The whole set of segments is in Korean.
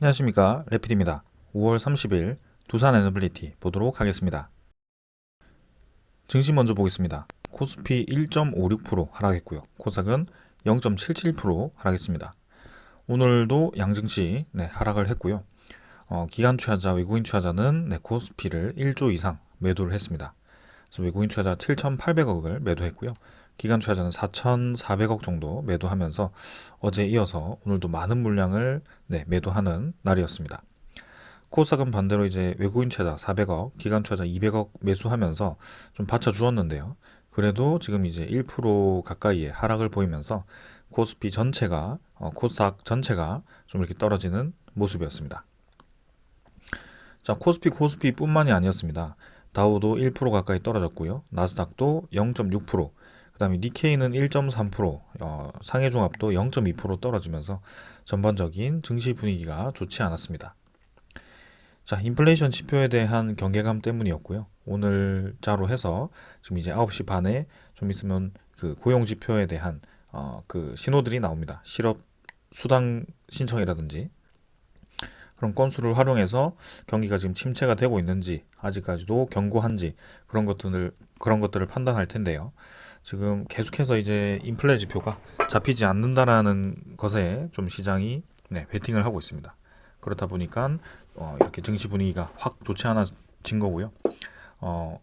안녕하십니까, 레필입니다. 5월 30일 두산 에너빌리티 보도록 하겠습니다. 증시 먼저 보겠습니다. 코스피 1.56% 하락했고요. 코스닥은 0.77% 하락했습니다. 오늘도 양증시 하락을 했고요. 기관 투자자, 외국인 투자자는 코스피를 1조 이상 매도를 했습니다. 그래서 외국인 투자자 7,800억을 매도했고요. 기관 투자자는 4,400억 정도 매도하면서 어제 이어서 오늘도 많은 물량을 매도하는 날이었습니다. 코스닥은 반대로 이제 외국인 투자자 400억, 기관 투자자 200억 매수하면서 좀 받쳐주었는데요. 그래도 지금 이제 1% 가까이의 하락을 보이면서 코스피 전체가, 코스닥 전체가 좀 이렇게 떨어지는 모습이었습니다. 자, 코스피뿐만이 아니었습니다. 다우도 1% 가까이 떨어졌고요. 나스닥도 0.6%, 그 다음에 니케이는 1.3%, 상해종합도 0.2% 떨어지면서 전반적인 증시 분위기가 좋지 않았습니다. 자, 인플레이션 지표에 대한 경계감 때문이었고요. 오늘자로 해서 지금 이제 9시 반에 좀 있으면 그 고용 지표에 대한 그 신호들이 나옵니다. 실업 수당 신청이라든지 그런 건수를 활용해서 경기가 지금 침체가 되고 있는지 아직까지도 견고한지 그런 것들을 판단할 텐데요. 지금 계속해서 이제 인플레 지표가 잡히지 않는다라는 것에 좀 시장이 베팅을 하고 있습니다. 그렇다 보니까 이렇게 증시 분위기가 확 좋지 않아진 거고요.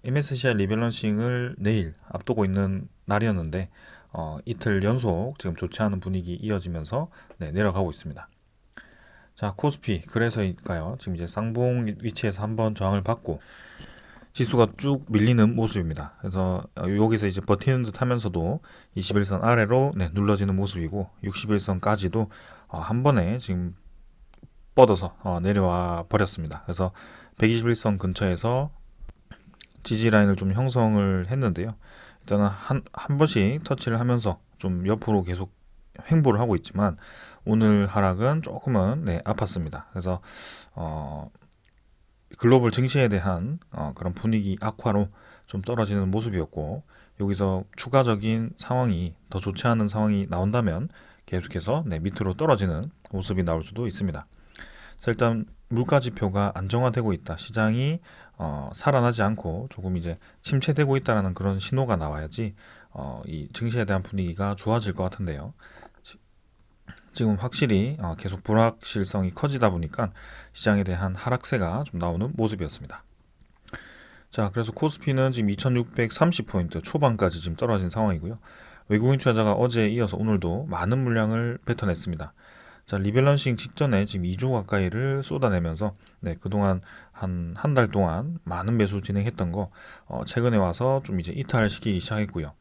MSCI 리밸런싱을 내일 앞두고 있는 날이었는데 이틀 연속 지금 좋지 않은 분위기 이어지면서 내려가고 있습니다. 자, 코스피 그래서일까요? 지금 이제 쌍봉 위치에서 한번 저항을 받고 지수가 쭉 밀리는 모습입니다. 그래서 여기서 이제 버티는 듯 하면서도 21선 아래로 눌러지는 모습이고 61선까지도 한 번에 지금 뻗어서 내려와 버렸습니다. 그래서 121선 근처에서 지지 라인을 좀 형성을 했는데요. 일단은 한 번씩 터치를 하면서 좀 옆으로 계속 횡보를 하고 있지만 오늘 하락은 조금은 아팠습니다. 그래서 글로벌 증시에 대한 그런 분위기 악화로 좀 떨어지는 모습이었고 여기서 추가적인 상황이 더 좋지 않은 상황이 나온다면 계속해서 밑으로 떨어지는 모습이 나올 수도 있습니다. 그래서 일단 물가 지표가 안정화되고 있다. 시장이 살아나지 않고 조금 이제 침체되고 있다라는 그런 신호가 나와야지 이 증시에 대한 분위기가 좋아질 것 같은데요. 지금 확실히 계속 불확실성이 커지다 보니까 시장에 대한 하락세가 좀 나오는 모습이었습니다. 자, 그래서 코스피는 지금 2630포인트 초반까지 지금 떨어진 상황이고요. 외국인 투자자가 어제에 이어서 오늘도 많은 물량을 뱉어냈습니다. 자, 리밸런싱 직전에 지금 2조 가까이를 쏟아내면서 그동안 한 달 동안 많은 매수 진행했던 거 최근에 와서 좀 이제 이탈시키기 시작했고요.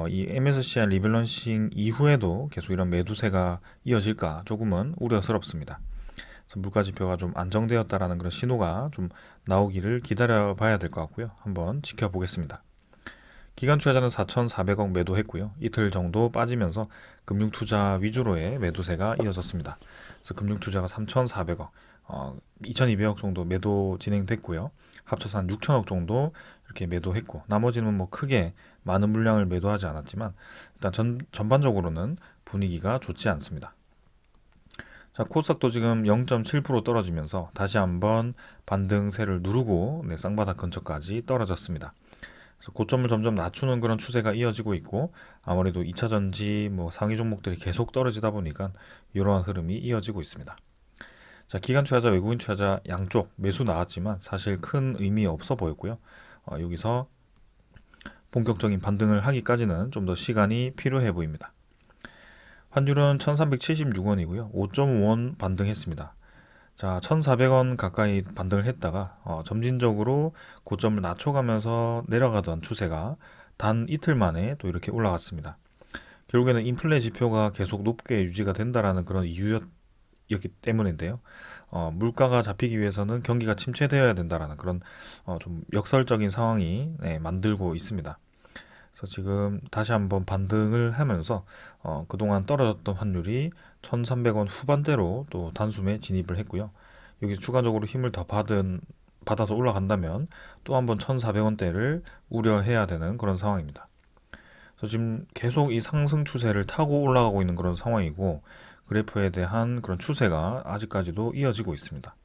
이 MSCI 리밸런싱 이후에도 계속 이런 매도세가 이어질까 조금은 우려스럽습니다. 그래서 물가 지표가 좀 안정되었다라는 그런 신호가 좀 나오기를 기다려 봐야 될 것 같고요. 한번 지켜보겠습니다. 기관 투자자는 4,400억 매도했고요. 이틀 정도 빠지면서 금융 투자 위주로의 매도세가 이어졌습니다. 그래서 금융 투자가 3,400억, 2,200억 정도 매도 진행됐고요. 합쳐서 한 6,000억 정도 이렇게 매도했고 나머지는 뭐 크게 많은 물량을 매도하지 않았지만 일단 전반적으로는 분위기가 좋지 않습니다. 자, 코스닥도 지금 0.7% 떨어지면서 다시 한번 반등세를 누르고 쌍바닥 근처까지 떨어졌습니다. 그래서 고점을 점점 낮추는 그런 추세가 이어지고 있고 아무래도 2차전지 상위 종목들이 계속 떨어지다 보니까 이러한 흐름이 이어지고 있습니다. 자, 기관 투자자, 외국인 투자자 양쪽 매수 나왔지만 사실 큰 의미 없어 보였고요. 여기서 본격적인 반등을 하기까지는 좀 더 시간이 필요해 보입니다. 환율은 1376원이고요. 5.5원 반등했습니다. 자, 1400원 가까이 반등을 했다가 점진적으로 고점을 낮춰가면서 내려가던 추세가 단 이틀 만에 또 이렇게 올라갔습니다. 결국에는 인플레 지표가 계속 높게 유지가 된다라는 그런 이유였기 때문인데요. 물가가 잡히기 위해서는 경기가 침체되어야 된다라는 그런 좀 역설적인 상황이 만들고 있습니다. 그래서 지금 다시 한번 반등을 하면서 그동안 떨어졌던 환율이 1300원 후반대로 또 단숨에 진입을 했고요. 여기서 추가적으로 힘을 더 받아서 올라간다면 또 한번 1400원대를 우려해야 되는 그런 상황입니다. 그래서 지금 계속 이 상승 추세를 타고 올라가고 있는 그런 상황이고 그래프에 대한 그런 추세가 아직까지도 이어지고 있습니다.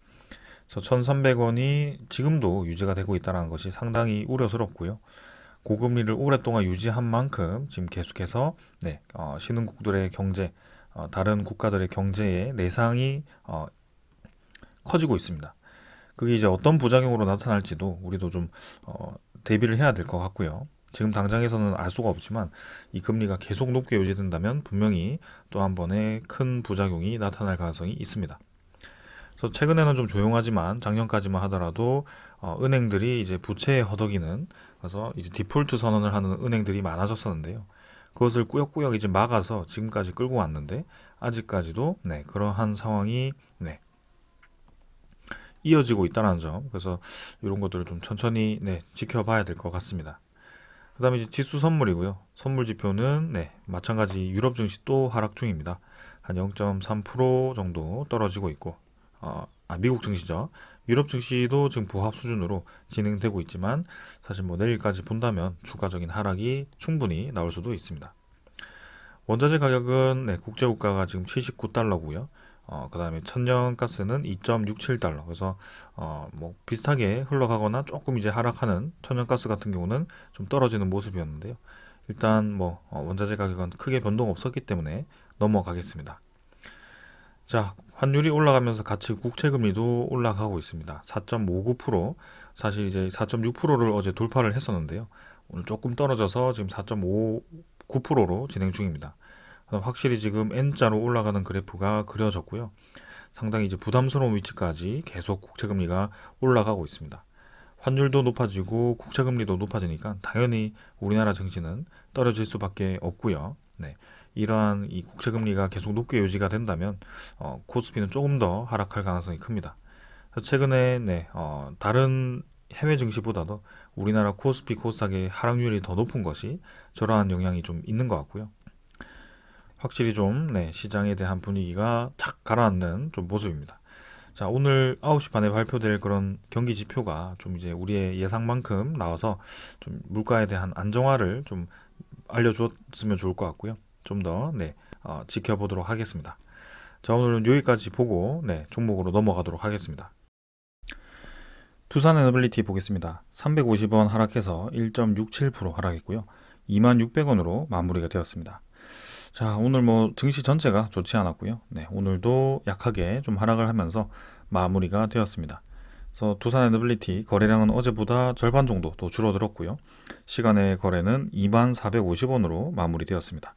그래서 1,300원이 지금도 유지가 되고 있다는 것이 상당히 우려스럽고요. 고금리를 오랫동안 유지한 만큼 지금 계속해서 신흥국들의 경제, 다른 국가들의 경제에 내상이 커지고 있습니다. 그게 이제 어떤 부작용으로 나타날지도 우리도 좀 대비를 해야 될 것 같고요. 지금 당장에서는 알 수가 없지만 이 금리가 계속 높게 유지된다면 분명히 또 한 번의 큰 부작용이 나타날 가능성이 있습니다. 그래서 최근에는 좀 조용하지만 작년까지만 하더라도 은행들이 이제 부채에 허덕이는, 그래서 이제 디폴트 선언을 하는 은행들이 많아졌었는데요. 그것을 꾸역꾸역 이제 막아서 지금까지 끌고 왔는데 아직까지도 그러한 상황이 이어지고 있다는 점. 그래서 이런 것들을 좀 천천히 지켜봐야 될 것 같습니다. 그다음에 이제 지수 선물이고요. 선물 지표는 마찬가지 유럽 증시 또 하락 중입니다. 한 0.3% 정도 떨어지고 있고, 미국 증시죠. 유럽 증시도 지금 부합 수준으로 진행되고 있지만 사실 뭐 내일까지 본다면 추가적인 하락이 충분히 나올 수도 있습니다. 원자재 가격은 국제유가가 지금 79달러고요. 그 다음에 천연가스는 2.67달러. 그래서 뭐 비슷하게 흘러가거나 조금 이제 하락하는 천연가스 같은 경우는 좀 떨어지는 모습이었는데요. 일단 뭐 원자재 가격은 크게 변동 없었기 때문에 넘어가겠습니다. 자, 환율이 올라가면서 같이 국채금리도 올라가고 있습니다. 4.59%, 사실 이제 4.6%를 어제 돌파를 했었는데요. 오늘 조금 떨어져서 지금 4.59%로 진행 중입니다. 확실히 지금 N자로 올라가는 그래프가 그려졌고요. 상당히 이제 부담스러운 위치까지 계속 국채금리가 올라가고 있습니다. 환율도 높아지고 국채금리도 높아지니까 당연히 우리나라 증시는 떨어질 수밖에 없고요. 이러한 이 국채금리가 계속 높게 유지가 된다면 코스피는 조금 더 하락할 가능성이 큽니다. 최근에 다른 해외 증시보다도 우리나라 코스피 코스닥의 하락률이 더 높은 것이 저러한 영향이 좀 있는 것 같고요. 확실히 좀 시장에 대한 분위기가 탁 가라앉는 좀 모습입니다. 자, 오늘 9시 반에 발표될 그런 경기 지표가 좀 이제 우리의 예상만큼 나와서 좀 물가에 대한 안정화를 좀 알려주었으면 좋을 것 같고요. 좀 더 지켜보도록 하겠습니다. 자, 오늘은 여기까지 보고 종목으로 넘어가도록 하겠습니다. 두산에너빌리티 보겠습니다. 350원 하락해서 1.67% 하락했고요. 26,600원으로 마무리가 되었습니다. 자, 오늘 뭐 증시 전체가 좋지 않았고요. 오늘도 약하게 좀 하락을 하면서 마무리가 되었습니다. 그래서 두산에너빌리티 거래량은 어제보다 절반 정도 더 줄어들었고요. 시간의 거래는 24,450원으로 마무리되었습니다.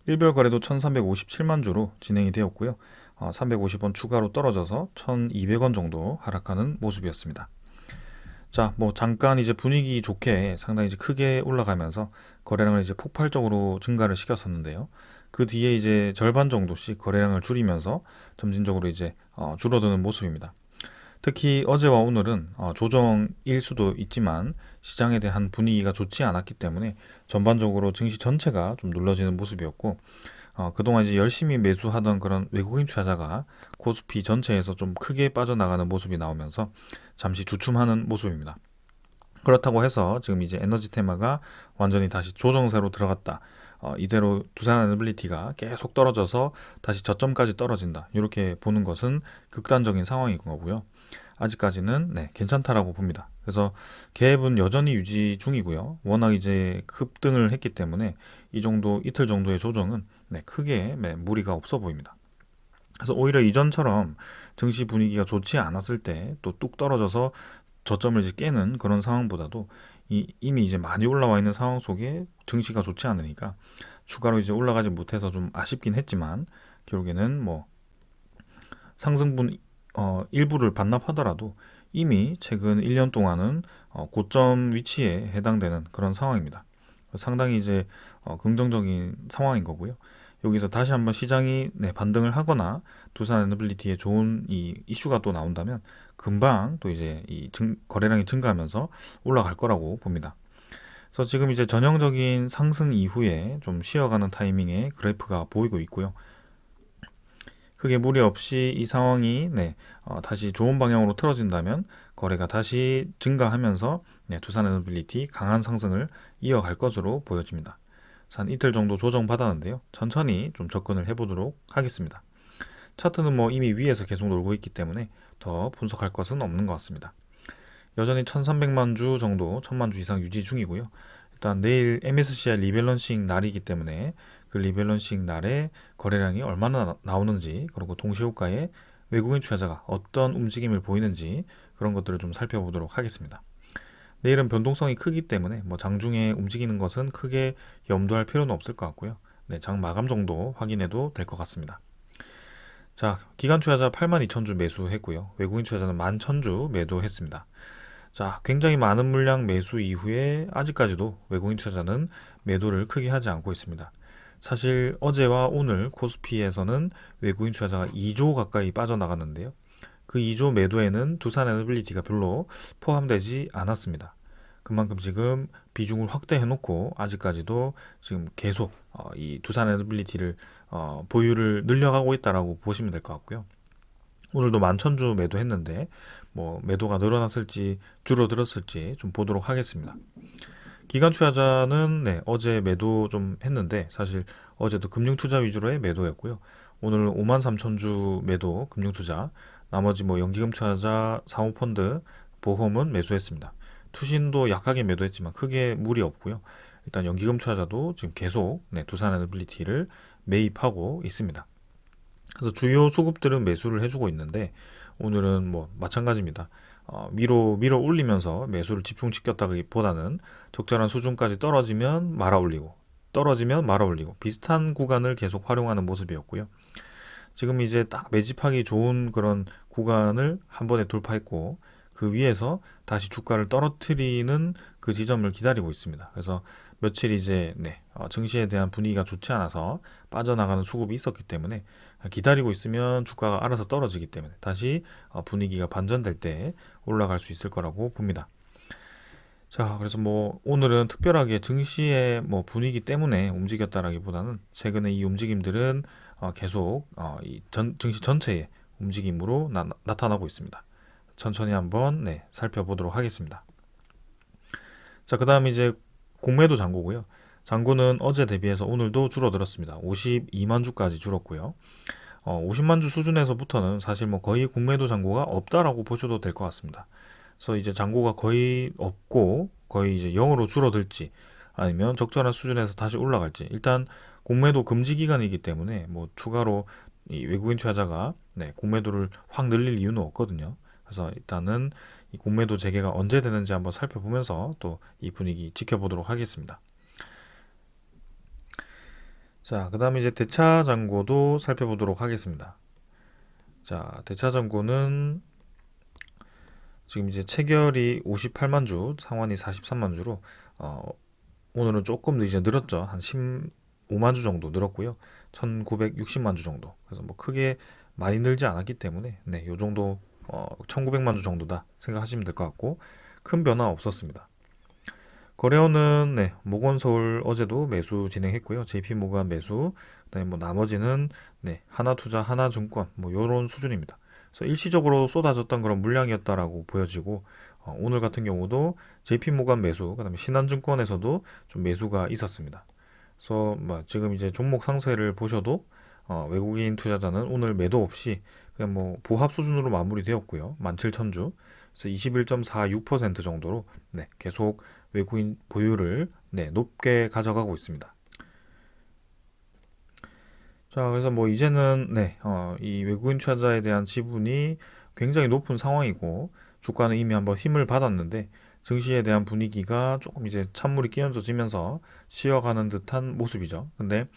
일별 거래도 1,357만 주로 진행이 되었고요. 350원 추가로 떨어져서 1,200원 정도 하락하는 모습이었습니다. 자, 뭐 잠깐 이제 분위기 좋게 상당히 이제 크게 올라가면서 거래량을 이제 폭발적으로 증가를 시켰었는데요. 그 뒤에 이제 절반 정도씩 거래량을 줄이면서 점진적으로 이제 줄어드는 모습입니다. 특히 어제와 오늘은 조정일 수도 있지만 시장에 대한 분위기가 좋지 않았기 때문에 전반적으로 증시 전체가 좀 눌러지는 모습이었고, 그동안 이제 열심히 매수하던 그런 외국인 투자자가 코스피 전체에서 좀 크게 빠져나가는 모습이 나오면서 잠시 주춤하는 모습입니다. 그렇다고 해서 지금 이제 에너지 테마가 완전히 다시 조정세로 들어갔다, 이대로 두산에너빌리티가 계속 떨어져서 다시 저점까지 떨어진다, 이렇게 보는 것은 극단적인 상황인 거고요. 아직까지는 괜찮다라고 봅니다. 그래서 갭은 여전히 유지 중이고요. 워낙 이제 급등을 했기 때문에 이 정도 이틀 정도의 조정은 크게 무리가 없어 보입니다. 그래서 오히려 이전처럼 증시 분위기가 좋지 않았을 때 또 뚝 떨어져서 저점을 이제 깨는 그런 상황보다도 이미 이제 많이 올라와 있는 상황 속에 증시가 좋지 않으니까 추가로 이제 올라가지 못해서 좀 아쉽긴 했지만 결국에는 뭐 상승분 일부를 반납하더라도 이미 최근 1년 동안은 고점 위치에 해당되는 그런 상황입니다. 상당히 이제 긍정적인 상황인 거고요. 여기서 다시 한번 시장이 반등을 하거나 두산에너빌리티에 좋은 이 이슈가 또 나온다면 금방 또 이제 이 거래량이 증가하면서 올라갈 거라고 봅니다. 그래서 지금 이제 전형적인 상승 이후에 좀 쉬어가는 타이밍에 그래프가 보이고 있고요. 크게 무리 없이 이 상황이 다시 좋은 방향으로 틀어진다면 거래가 다시 증가하면서 두산에너빌리티 강한 상승을 이어갈 것으로 보여집니다. 한 이틀 정도 조정받았는데요. 천천히 좀 접근을 해보도록 하겠습니다. 차트는 뭐 이미 위에서 계속 놀고 있기 때문에 더 분석할 것은 없는 것 같습니다. 여전히 1300만 주 정도, 1000만 주 이상 유지 중이고요. 일단 내일 MSCI 리밸런싱 날이기 때문에 그 리밸런싱 날에 거래량이 얼마나 나오는지, 그리고 동시호가에 외국인 투자자가 어떤 움직임을 보이는지 그런 것들을 좀 살펴보도록 하겠습니다. 내일은 변동성이 크기 때문에 뭐 장중에 움직이는 것은 크게 염두할 필요는 없을 것 같고요. 네, 장 마감 정도 확인해도 될 것 같습니다. 자, 기관 투자자 82,000주 매수했고요. 외국인 투자자는 11,000주 매도했습니다. 자, 굉장히 많은 물량 매수 이후에 아직까지도 외국인 투자자는 매도를 크게 하지 않고 있습니다. 사실 어제와 오늘 코스피에서는 외국인 투자자가 2조 가까이 빠져나갔는데요. 그 2조 매도에는 두산에너빌리티가 별로 포함되지 않았습니다. 그만큼 지금 비중을 확대해놓고 아직까지도 지금 계속 이 두산에너빌리티를 보유를 늘려가고 있다라고 보시면 될 것 같고요. 오늘도 11,000주 매도했는데 뭐 매도가 늘어났을지 줄어들었을지 좀 보도록 하겠습니다. 기관 투자자는 네, 어제 매도 좀 했는데 사실 어제도 금융투자 위주로의 매도였고요. 오늘 53,000주 매도 금융투자, 나머지 뭐 연기금 투자자, 사모펀드, 보험은 매수했습니다. 투신도 약하게 매도했지만 크게 무리 없고요. 일단 연기금 투자자도 지금 계속 네, 두산에너빌리티를 매입하고 있습니다. 그래서 주요 수급들은 매수를 해주고 있는데 오늘은 뭐 마찬가지입니다. 밀어 올리면서 매수를 집중시켰다기보다는 적절한 수준까지 떨어지면 말아 올리고, 떨어지면 말아 올리고, 비슷한 구간을 계속 활용하는 모습이었고요. 지금 이제 딱 매집하기 좋은 그런 구간을 한 번에 돌파했고 그 위에서 다시 주가를 떨어뜨리는 그 지점을 기다리고 있습니다. 그래서 며칠 이제 증시에 대한 분위기가 좋지 않아서 빠져나가는 수급이 있었기 때문에 기다리고 있으면 주가가 알아서 떨어지기 때문에 다시 분위기가 반전될 때 올라갈 수 있을 거라고 봅니다. 자, 그래서 뭐 오늘은 특별하게 증시의 뭐 분위기 때문에 움직였다라기보다는 최근에 이 움직임들은 계속 이 증시 전체의 움직임으로 나타나고 있습니다. 천천히 한번 살펴보도록 하겠습니다. 자, 그 다음 이제 공매도 잔고고요. 잔고는 어제 대비해서 오늘도 줄어들었습니다. 52만 주까지 줄었고요. 50만 주 수준에서부터는 사실 뭐 거의 공매도 잔고가 없다라고 보셔도 될 것 같습니다. 그래서 이제 잔고가 거의 없고 거의 이제 0으로 줄어들지 아니면 적절한 수준에서 다시 올라갈지, 일단 공매도 금지 기간이기 때문에 뭐 추가로 이 외국인 투자자가 공매도를 확 늘릴 이유는 없거든요. 그래서 일단은 이 공매도 재개가 언제 되는지 한번 살펴보면서 또 이 분위기 지켜보도록 하겠습니다. 자, 그 다음에 이제 대차 잔고도 살펴보도록 하겠습니다. 자, 대차 잔고는 지금 이제 체결이 58만 주, 상환이 43만 주로 오늘은 조금 이제 늘었죠. 한 15만 주 정도 늘었고요. 1960만 주 정도. 그래서 뭐 크게 많이 늘지 않았기 때문에 요 정도 1900만 주 정도다 생각하시면 될 것 같고 큰 변화 없었습니다. 거래원은 모건서울 어제도 매수 진행했고요. JP모간 매수, 그다음에 뭐 나머지는 하나투자, 하나증권 뭐 요런 수준입니다. 그래서 일시적으로 쏟아졌던 그런 물량이었다라고 보여지고 오늘 같은 경우도 JP모간 매수, 그다음에 신한증권에서도 좀 매수가 있었습니다. 그래서 뭐 지금 이제 종목 상세를 보셔도 외국인 투자자는 오늘 매도 없이 그냥 뭐 보합 수준으로 마무리되었고요. 17,000주, 그래서 21.46% 정도로 계속 외국인 보유를 높게 가져가고 있습니다. 자, 그래서 뭐 이제는 이 외국인 투자자에 대한 지분이 굉장히 높은 상황이고 주가는 이미 한번 힘을 받았는데 증시에 대한 분위기가 조금 이제 찬물이 끼얹어지면서 쉬어가는 듯한 모습이죠. 근데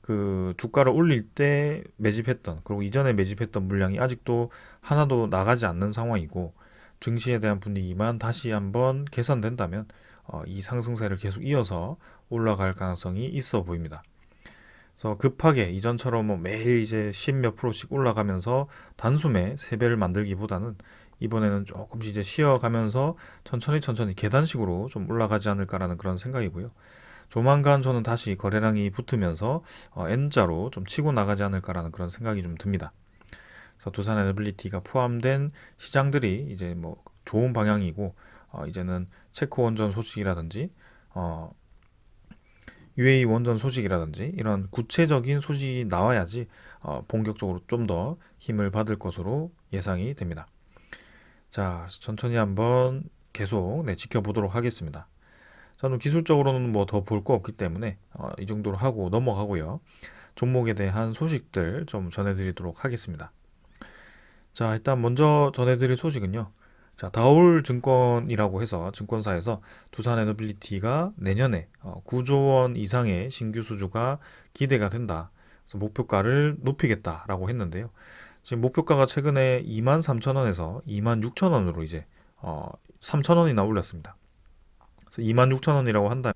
그 주가를 올릴 때 매집했던, 그리고 이전에 매집했던 물량이 아직도 하나도 나가지 않는 상황이고 증시에 대한 분위기만 다시 한번 개선된다면 이 상승세를 계속 이어서 올라갈 가능성이 있어 보입니다. 그래서 급하게 이전처럼 뭐 매일 이제 10몇 프로씩 올라가면서 단숨에 3배를 만들기보다는 이번에는 조금씩 이제 쉬어가면서 천천히 계단식으로 좀 올라가지 않을까라는 그런 생각이고요. 조만간 저는 다시 거래량이 붙으면서 N자로 좀 치고 나가지 않을까라는 그런 생각이 좀 듭니다. 그래서 두산에너빌리티가 포함된 시장들이 이제 뭐 좋은 방향이고 이제는 체코 원전 소식이라든지 UAE 원전 소식이라든지 이런 구체적인 소식이 나와야지 본격적으로 좀 더 힘을 받을 것으로 예상이 됩니다. 자, 천천히 한번 계속 지켜보도록 하겠습니다. 저는 기술적으로는 뭐 더 볼 거 없기 때문에 이 정도로 하고 넘어가고요. 종목에 대한 소식들 좀 전해드리도록 하겠습니다. 자, 일단 먼저 전해드릴 소식은요. 자, 다올 증권이라고 해서 증권사에서 두산에너빌리티가 내년에 9조 원 이상의 신규 수주가 기대가 된다. 그래서 목표가를 높이겠다라고 했는데요. 지금 목표가가 최근에 23,000원에서 26,000원으로 이제 3,000원이나 올랐습니다. 그래서 26,000원이라고 한다면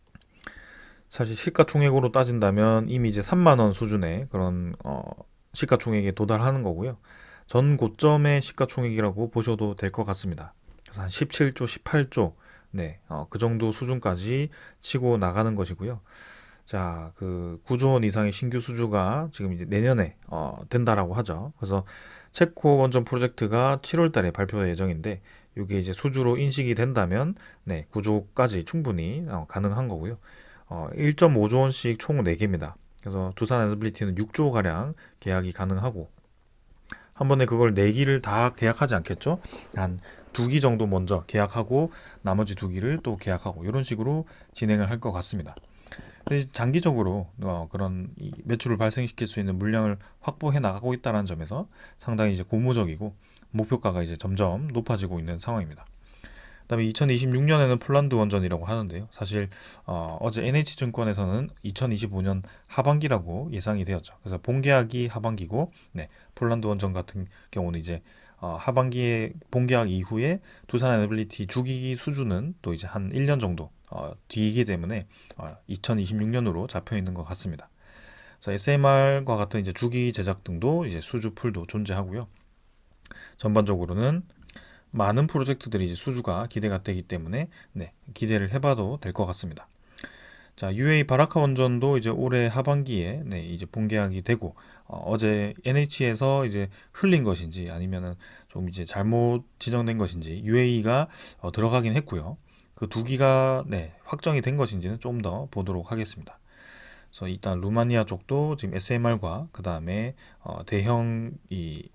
사실 시가총액으로 따진다면 이미 이제 3만 원 수준의 그런 시가총액에 도달하는 거고요. 전 고점의 시가총액이라고 보셔도 될 것 같습니다. 그래서 한 17조, 18조, 그 정도 수준까지 치고 나가는 것이고요. 자, 그 9조 원 이상의 신규 수주가 지금 이제 내년에 된다라고 하죠. 그래서 체코 원전 프로젝트가 7월 달에 발표 예정인데 이게 이제 수주로 인식이 된다면 9조까지 충분히 가능한 거고요. 1.5조 원씩 총 4개입니다. 그래서 두산에너빌리티는 6조 가량 계약이 가능하고 한 번에 그걸 4기를 다 계약하지 않겠죠? 한 2기 정도 먼저 계약하고 나머지 2기를 또 계약하고 이런 식으로 진행을 할 것 같습니다. 장기적으로 그런 매출을 발생시킬 수 있는 물량을 확보해 나가고 있다는 점에서 상당히 이제 고무적이고 목표가가 이제 점점 높아지고 있는 상황입니다. 그다음에 2026년에는 폴란드 원전이라고 하는데요. 사실 어제 NH증권에서는 2025년 하반기라고 예상이 되었죠. 그래서 본계약이 하반기고, 폴란드 원전 같은 경우는 이제 하반기에 본계약 이후에 두산에너빌리티 주기기 수주는 또 이제 한 1년 정도 뒤이기 때문에 2026년으로 잡혀 있는 것 같습니다. 그래서 SMR과 같은 이제 주기 제작 등도 이제 수주 풀도 존재하고요. 전반적으로는 많은 프로젝트들이 이제 수주가 기대가 되기 때문에 기대를 해봐도 될 것 같습니다. 자, UAE 바라카 원전도 이제 올해 하반기에 이제 본계약이 되고 어제 NH에서 이제 흘린 것인지 아니면은 좀 이제 잘못 지정된 것인지 UAE가 들어가긴 했고요. 그 2기가 확정이 된 것인지는 좀 더 보도록 하겠습니다. 그래서 일단 루마니아 쪽도 지금 SMR과 그 다음에 대형 이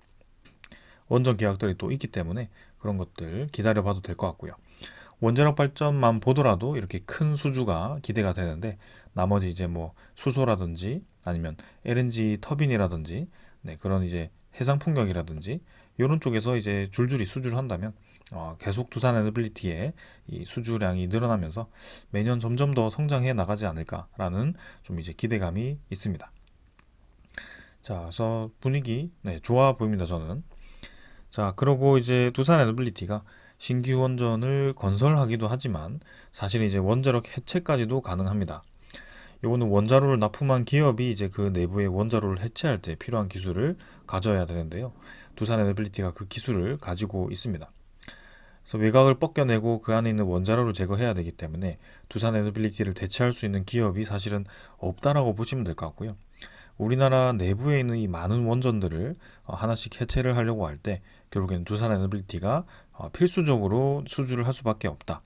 원전 계약들이 또 있기 때문에 그런 것들 기다려봐도 될 것 같고요. 원자력 발전만 보더라도 이렇게 큰 수주가 기대가 되는데 나머지 이제 뭐 수소라든지 아니면 LNG 터빈이라든지 그런 이제 해상 풍력이라든지 이런 쪽에서 이제 줄줄이 수주를 한다면 계속 두산에너빌리티의 이 수주량이 늘어나면서 매년 점점 더 성장해 나가지 않을까라는 좀 이제 기대감이 있습니다. 자, 그래서 분위기 좋아 보입니다, 저는. 자, 그리고 이제 두산에너빌리티가 신규 원전을 건설하기도 하지만 사실 이제 원자력 해체까지도 가능합니다. 요거는 원자로를 납품한 기업이 이제 그 내부의 원자로를 해체할 때 필요한 기술을 가져야 되는데요. 두산에너빌리티가 그 기술을 가지고 있습니다. 그래서 외곽을 벗겨내고 그 안에 있는 원자로를 제거해야 되기 때문에 두산에너빌리티를 대체할 수 있는 기업이 사실은 없다라고 보시면 될 것 같고요. 우리나라 내부에 있는 이 많은 원전들을 하나씩 해체를 하려고 할 때 결국에는 두산에너빌리티가 필수적으로 수주를 할 수밖에 없다.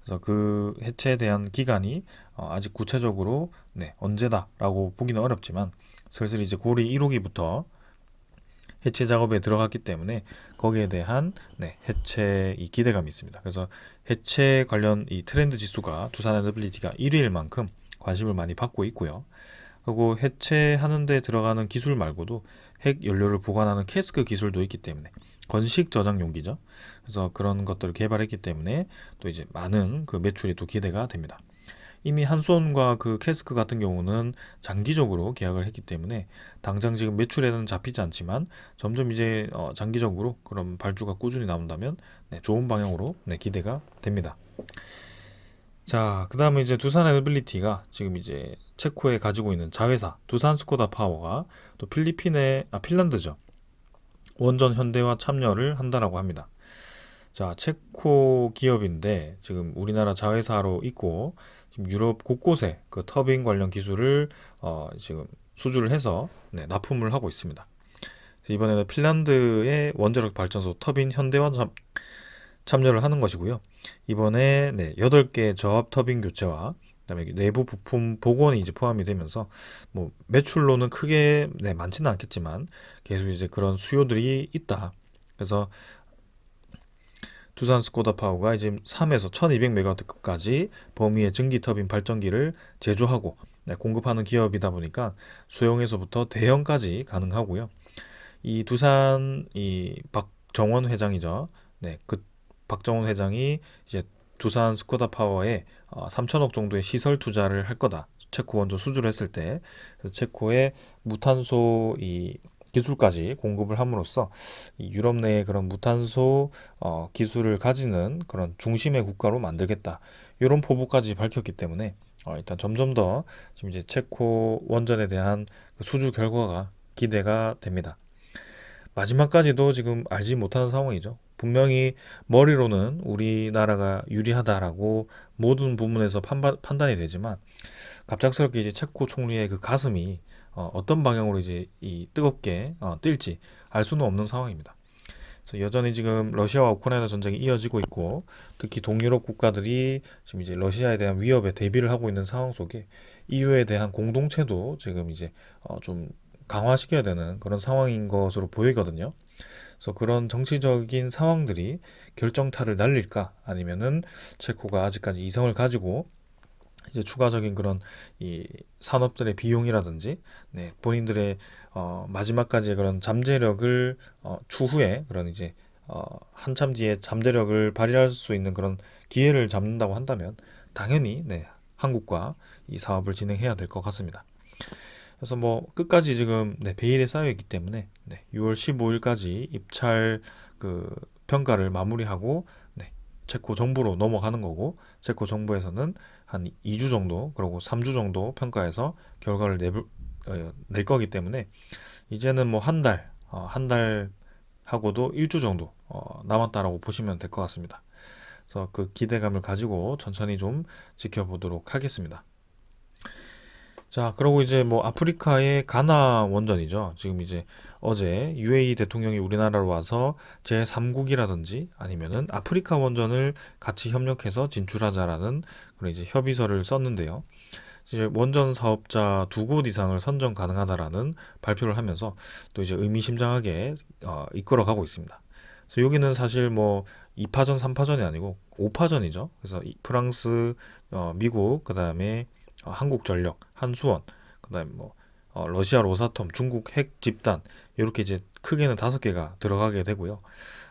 그래서 그 해체에 대한 기간이 아직 구체적으로 언제다라고 보기는 어렵지만 슬슬 이제 고리 1호기부터 해체 작업에 들어갔기 때문에 거기에 대한 해체 이 기대감이 있습니다. 그래서 해체 관련 이 트렌드 지수가 두산에너빌리티가 1위일 만큼 관심을 많이 받고 있고요. 그리고 해체하는 데 들어가는 기술 말고도 핵 연료를 보관하는 캐스크 기술도 있기 때문에 건식 저장 용기죠. 그래서 그런 것들을 개발했기 때문에 또 이제 많은 그 매출이 또 기대가 됩니다. 이미 한수원과 그 캐스크 같은 경우는 장기적으로 계약을 했기 때문에 당장 지금 매출에는 잡히지 않지만 점점 이제 장기적으로 그런 발주가 꾸준히 나온다면 좋은 방향으로 기대가 됩니다. 자, 그 다음에 이제 두산에너빌리티가 지금 이제 체코에 가지고 있는 자회사 두산스코다 파워가 또 핀란드죠. 원전 현대화 참여를 한다라고 합니다. 자, 체코 기업인데 지금 우리나라 자회사로 있고 지금 유럽 곳곳에 그 터빈 관련 기술을 지금 수주를 해서 납품을 하고 있습니다. 그래서 이번에는 핀란드의 원자력 발전소 터빈 현대화 참여를 하는 것이고요. 이번에 8개 저압 터빈 교체와 그다음에 내부 부품 복원이 이제 포함이 되면서 뭐 매출로는 크게 많지는 않겠지만 계속 이제 그런 수요들이 있다. 그래서 두산 스코다 파워가 이제 3에서 1200메가와트급까지 범위의 전기 터빈 발전기를 제조하고 공급하는 기업이다 보니까 소형에서부터 대형까지 가능하고요. 이 두산 이 박정원 회장이죠. 그 박정원 회장이 이제 두산 스코다 파워에 3천억 정도의 시설 투자를 할 거다. 체코 원전 수주를 했을 때 체코의 무탄소 이 기술까지 공급을 함으로써 이 유럽 내의 그런 무탄소 기술을 가지는 그런 중심의 국가로 만들겠다. 이런 포부까지 밝혔기 때문에 일단 점점 더 지금 이제 체코 원전에 대한 그 수주 결과가 기대가 됩니다. 마지막까지도 지금 알지 못하는 상황이죠. 분명히 머리로는 우리나라가 유리하다라고 모든 부분에서 판단이 되지만 갑작스럽게 이제 체코 총리의 그 가슴이 어떤 방향으로 이제 이 뜨겁게 뛸지 알 수는 없는 상황입니다. 그래서 여전히 지금 러시아와 우크라이나 전쟁이 이어지고 있고 특히 동유럽 국가들이 지금 이제 러시아에 대한 위협에 대비를 하고 있는 상황 속에 EU에 대한 공동체도 지금 이제 좀 강화시켜야 되는 그런 상황인 것으로 보이거든요. 그래서 그런 정치적인 상황들이 결정타를 날릴까 아니면은 체코가 아직까지 이성을 가지고 이제 추가적인 그런 이 산업들의 비용이라든지 본인들의 마지막까지 그런 잠재력을 추후에 그런 이제 한참 뒤에 잠재력을 발휘할 수 있는 그런 기회를 잡는다고 한다면 당연히 한국과 이 사업을 진행해야 될 것 같습니다. 그래서 뭐 끝까지 지금 베일에 쌓여 있기 때문에 6월 15일까지 입찰 그 평가를 마무리하고 체코 정부로 넘어가는 거고 체코 정부에서는 한 2주 정도 그리고 3주 정도 평가해서 결과를 낼 거기 때문에 이제는 뭐 한 달 하고도 1주 정도 남았다라고 보시면 될 것 같습니다. 그래서 그 기대감을 가지고 천천히 좀 지켜보도록 하겠습니다. 자, 그리고 이제 뭐 아프리카의 가나 원전이죠. 지금 이제 어제 UAE 대통령이 우리나라로 와서 제3국이라든지 아니면은 아프리카 원전을 같이 협력해서 진출하자라는 그런 이제 협의서를 썼는데요. 이제 원전 사업자 2곳 이상을 선정 가능하다라는 발표를 하면서 또 이제 의미심장하게 이끌어가고 있습니다. 그래서 여기는 사실 뭐 2파전, 3파전이 아니고 5파전이죠. 그래서 프랑스, 미국, 그다음에 한국전력, 한수원, 그다음에 뭐 러시아 로사톰, 중국 핵집단 이렇게 이제 크게는 5개가 들어가게 되고요.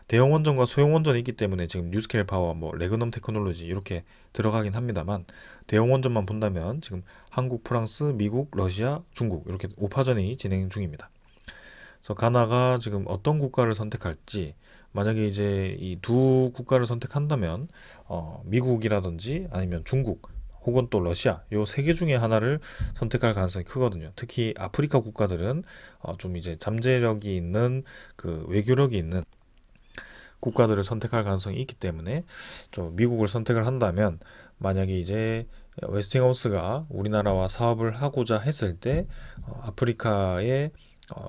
대형 원전과 소형 원전이 있기 때문에 지금 뉴스케일 파워, 뭐 레그넘 테크놀로지 이렇게 들어가긴 합니다만 대형 원전만 본다면 지금 한국, 프랑스, 미국, 러시아, 중국 이렇게 5파전이 진행 중입니다. 그래서 가나가 지금 어떤 국가를 선택할지 만약에 이제 이 두 국가를 선택한다면 미국이라든지 아니면 중국 혹은 또 러시아 요 세 개 중에 하나를 선택할 가능성이 크거든요. 특히 아프리카 국가들은 좀 이제 잠재력이 있는 그 외교력이 있는 국가들을 선택할 가능성이 있기 때문에 좀 미국을 선택을 한다면 만약에 이제 웨스팅하우스가 우리나라와 사업을 하고자 했을 때 아프리카의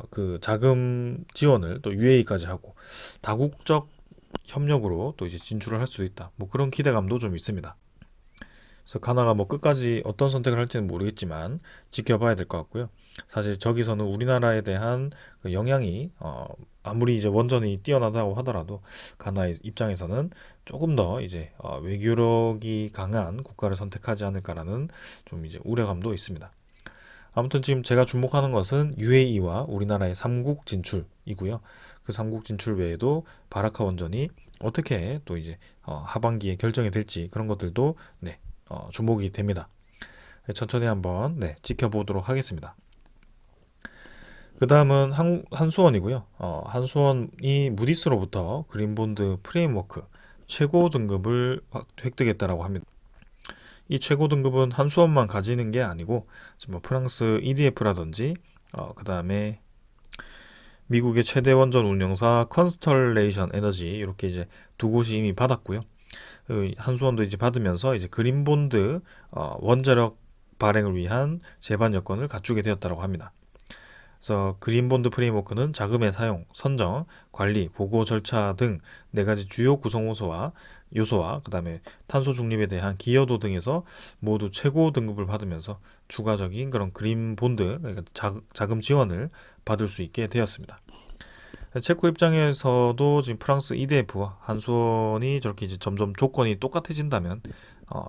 그 자금 지원을 또 UAE까지 하고 다국적 협력으로 또 이제 진출을 할 수도 있다. 뭐 그런 기대감도 좀 있습니다. 그래서 가나가 뭐 끝까지 어떤 선택을 할지는 모르겠지만 지켜봐야 될 것 같고요. 사실 저기서는 우리나라에 대한 그 영향이 아무리 이제 원전이 뛰어나다고 하더라도 가나의 입장에서는 조금 더 이제 외교력이 강한 국가를 선택하지 않을까라는 좀 이제 우려감도 있습니다. 아무튼 지금 제가 주목하는 것은 UAE와 우리나라의 3국 진출이고요. 그 3국 진출 외에도 바라카 원전이 어떻게 또 이제 하반기에 결정이 될지 그런 것들도 주목이 됩니다. 천천히 한번 지켜보도록 하겠습니다. 그 다음은 한수원이고요. 한수원이 무디스로부터 그린본드 프레임워크 최고 등급을 획득했다라고 합니다. 이 최고 등급은 한수원만 가지는 게 아니고 지금 뭐 프랑스 EDF라든지 그 다음에 미국의 최대 원전 운영사 컨스털레이션 에너지 이렇게 이제 두 곳이 이미 받았고요. 한수원도 이제 받으면서 이제 그린본드 원자력 발행을 위한 제반 여건을 갖추게 되었다고 합니다. 그래서 그린본드 프레임워크는 자금의 사용, 선정, 관리, 보고 절차 등 네 가지 주요 구성 요소와 그다음에 탄소 중립에 대한 기여도 등에서 모두 최고 등급을 받으면서 추가적인 그런 그린본드, 그러니까 자금 지원을 받을 수 있게 되었습니다. 체코 입장에서도 지금 프랑스 EDF와 한수원이 저렇게 이제 점점 조건이 똑같아진다면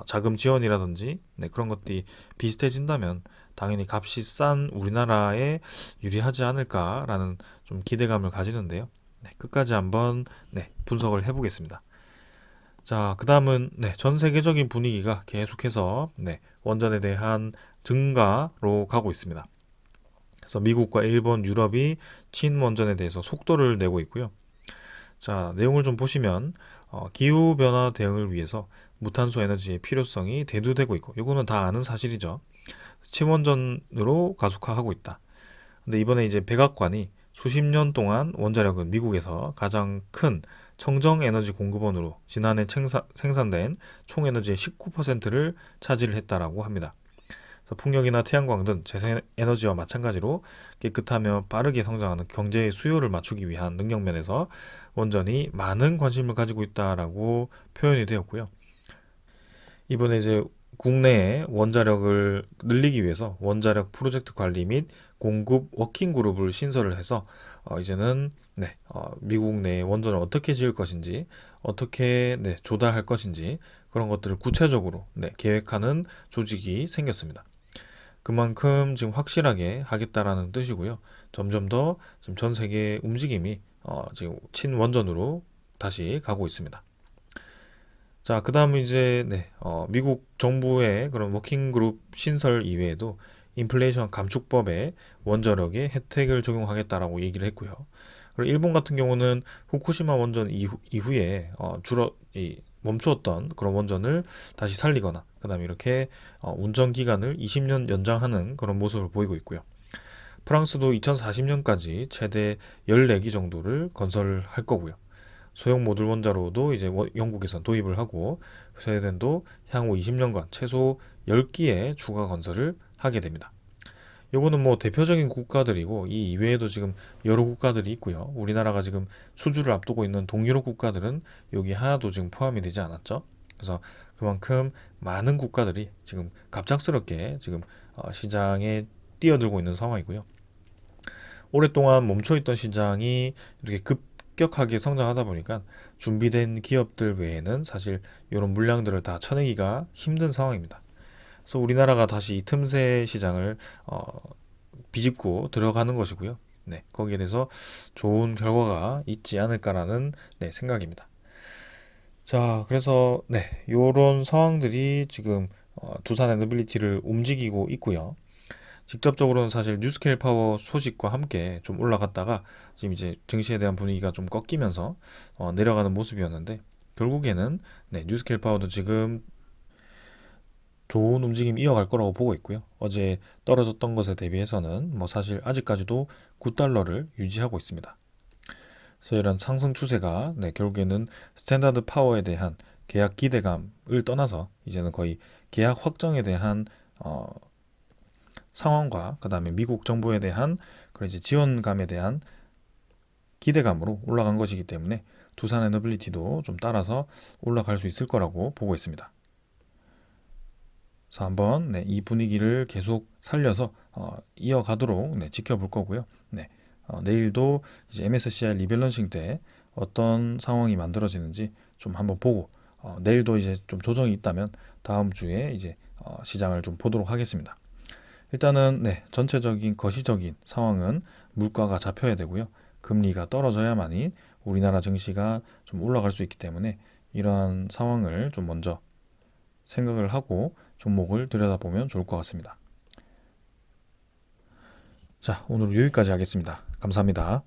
자금 지원이라든지 그런 것들이 비슷해진다면 당연히 값이 싼 우리나라에 유리하지 않을까라는 좀 기대감을 가지는데요. 끝까지 한번 분석을 해보겠습니다. 자, 그 다음은 전 세계적인 분위기가 계속해서 원전에 대한 증가로 가고 있습니다. 그래서 미국과 일본, 유럽이 친원전에 대해서 속도를 내고 있고요. 자, 내용을 좀 보시면 기후변화 대응을 위해서 무탄소 에너지의 필요성이 대두되고 있고, 이거는 다 아는 사실이죠. 친원전으로 가속화하고 있다. 근데 이번에 이제 백악관이 수십 년 동안 원자력은 미국에서 가장 큰 청정 에너지 공급원으로 지난해 생산된 총 에너지의 19%를 차지를 했다라고 합니다. 그래서 풍력이나 태양광 등 재생에너지와 마찬가지로 깨끗하며 빠르게 성장하는 경제의 수요를 맞추기 위한 능력 면에서 원전이 많은 관심을 가지고 있다라고 표현이 되었고요. 이번에 이제 국내에 원자력을 늘리기 위해서 원자력 프로젝트 관리 및 공급 워킹 그룹을 신설을 해서 이제는 미국 내 원전을 어떻게 지을 것인지, 어떻게 조달할 것인지 그런 것들을 구체적으로 계획하는 조직이 생겼습니다. 그만큼 지금 확실하게 하겠다라는 뜻이고요. 점점 더 지금 전 세계 움직임이 지금 친원전으로 다시 가고 있습니다. 자, 그 다음은 이제 미국 정부의 그런 워킹그룹 신설 이외에도 인플레이션 감축법에 원자력에 혜택을 적용하겠다라고 얘기를 했고요. 그리고 일본 같은 경우는 후쿠시마 원전 이후에 멈추었던 그런 원전을 다시 살리거나 그다음에 이렇게 운전 기간을 20년 연장하는 그런 모습을 보이고 있고요. 프랑스도 2040년까지 최대 14기 정도를 건설할 거고요. 소형 모듈 원자로도 이제 영국에서 도입을 하고 스웨덴도 향후 20년간 최소 10기의 추가 건설을 하게 됩니다. 요거는 뭐 대표적인 국가들이고 이 이외에도 지금 여러 국가들이 있고요. 우리나라가 지금 수주를 앞두고 있는 동유럽 국가들은 여기 하나도 지금 포함이 되지 않았죠. 그래서 그만큼 많은 국가들이 지금 갑작스럽게 지금 시장에 뛰어들고 있는 상황이고요. 오랫동안 멈춰있던 시장이 이렇게 급격하게 성장하다 보니까 준비된 기업들 외에는 사실 이런 물량들을 다 쳐내기가 힘든 상황입니다. 그래서 우리나라가 다시 이 틈새 시장을 비집고 들어가는 것이고요. 거기에 대해서 좋은 결과가 있지 않을까라는 생각입니다. 자, 그래서 이런 상황들이 지금 두산 에너빌리티를 움직이고 있고요. 직접적으로는 사실 뉴스케일 파워 소식과 함께 좀 올라갔다가 지금 이제 증시에 대한 분위기가 좀 꺾이면서 내려가는 모습이었는데 결국에는 뉴스케일 파워도 지금 좋은 움직임 이어갈 거라고 보고 있고요. 어제 떨어졌던 것에 대비해서는 뭐 사실 아직까지도 9달러를 유지하고 있습니다. 그래서 이런 상승 추세가 결국에는 스탠다드 파워에 대한 계약 기대감을 떠나서 이제는 거의 계약 확정에 대한 상황과 그 다음에 미국 정부에 대한 그런 이제 지원감에 대한 기대감으로 올라간 것이기 때문에 두산 에너빌리티도 좀 따라서 올라갈 수 있을 거라고 보고 있습니다. 그래서 한번 이 분위기를 계속 살려서 이어가도록 지켜볼 거고요. 내일도 이제 MSCI 리밸런싱 때 어떤 상황이 만들어지는지 좀 한번 보고 내일도 이제 좀 조정이 있다면 다음 주에 이제 시장을 좀 보도록 하겠습니다. 일단은 전체적인 거시적인 상황은 물가가 잡혀야 되고요. 금리가 떨어져야만이 우리나라 증시가 좀 올라갈 수 있기 때문에 이러한 상황을 좀 먼저 생각을 하고 종목을 들여다보면 좋을 것 같습니다. 자, 오늘 여기까지 하겠습니다. 감사합니다.